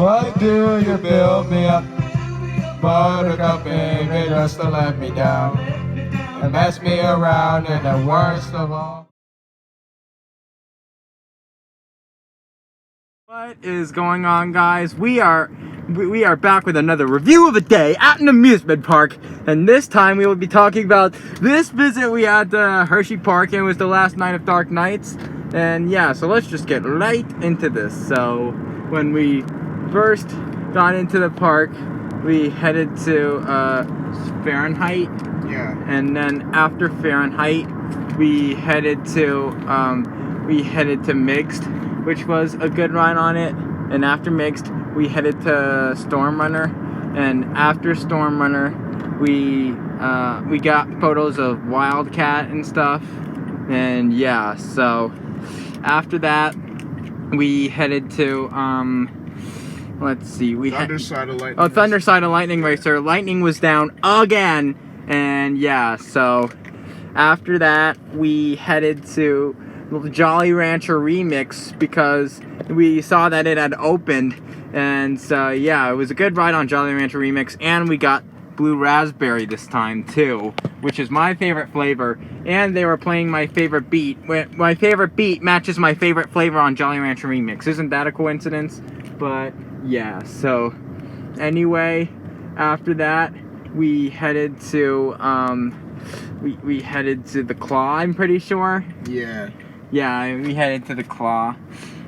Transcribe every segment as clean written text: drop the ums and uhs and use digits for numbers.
Why do you build me up? Buttercup, baby, just to let me down and mess me around, and the worst of all. What is going on, guys? We are back with another review of a day at an amusement park, and this time we will be talking about this visit we had to Hersheypark, and it was the last night of Dark Nights. And yeah, so let's just get right into this. So when we first got into the park, we headed to Fahrenheit. Yeah. And then after Fahrenheit, we headed to Mixed, which was a good ride on it. And after Mixed, we headed to Storm Runner. And after Storm Runner, we got photos of Wildcat and stuff. And yeah, so after that, we headed to let's see, Thunderside of Lightning. Oh, Thunderside of Lightning Racer. Lightning was down again. And yeah, so after that, we headed to Jolly Rancher Remix because we saw that it had opened. And so yeah, it was a good ride on Jolly Rancher Remix, and we got Blue Raspberry this time too, which is my favorite flavor. And they were playing my favorite beat. My favorite beat matches my favorite flavor on Jolly Rancher Remix. Isn't that a coincidence? But yeah, so anyway, after that, we headed to we headed to the Claw, I'm pretty sure. Yeah. Yeah, we headed to the Claw.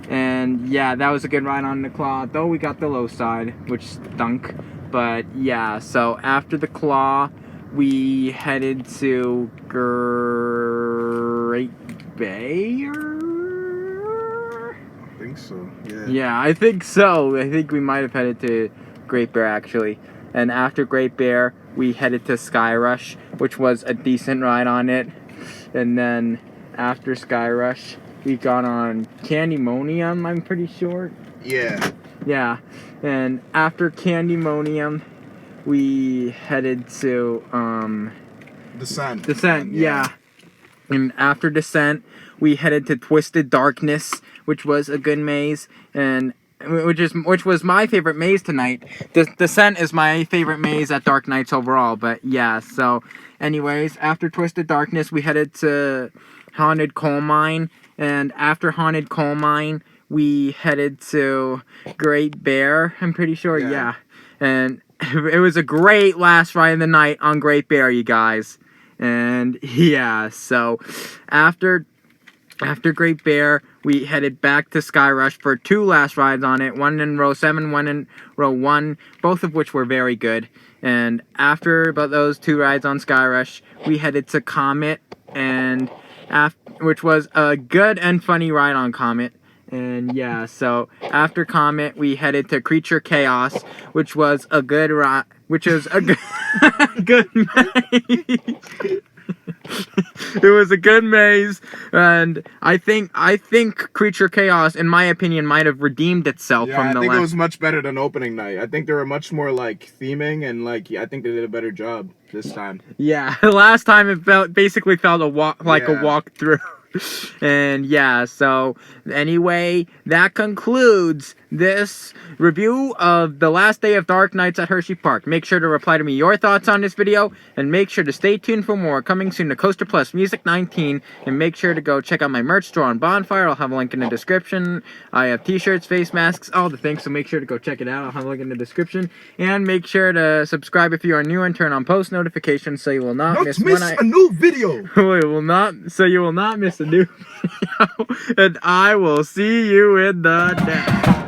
And yeah, that was a good ride on the Claw, though we got the low side, which stunk. But yeah, so after the Claw, we headed to Great Bay. I think so. Yeah. Yeah, I think so. I think we might have headed to Great Bear, actually. And after Great Bear, we headed to Sky Rush, which was a decent ride on it. And then after Sky Rush, we got on Candymonium, I'm pretty sure. Yeah. Yeah. And after Candymonium, we headed to Descent. Descent, yeah. And after Descent, we headed to Twisted Darkness, which was a good maze, and which was my favorite maze tonight. Descent is my favorite maze at Dark Nights overall, but yeah, so anyways, after Twisted Darkness, we headed to Haunted Coal Mine, and after Haunted Coal Mine, we headed to Great Bear, I'm pretty sure, yeah. And it was a great last ride of the night on Great Bear, you guys. And yeah, so after Great Bear, we headed back to Sky Rush for two last rides on it, one in row 7, one in row 1, both of which were very good. And after about those two rides on Sky Rush, we headed to Comet, and which was a good and funny ride on Comet. And yeah, so after Comet, we headed to Creature Chaos, which was a good ride, which is a good, good maze. It was a good maze, and I think Creature Chaos, in my opinion, might have redeemed itself from the last. I think it was much better than opening night. I think they were much more like theming, and like I think they did a better job this time. Yeah, last time it basically felt a walkthrough. And yeah, so anyway, that concludes this review of the last day of Dark Nights at Hersheypark. Make sure to reply to me your thoughts on this video, and make sure to stay tuned for more coming soon to Coaster Plus Music 19, and make sure to go check out my merch store on Bonfire. I'll have a link in the description. I have t-shirts, face masks, all the things, so make sure to go check it out. I'll have a link in the description, and make sure to subscribe if you are new and turn on post notifications so you will not miss a new video. You will not miss a new video. And I will see you in the next.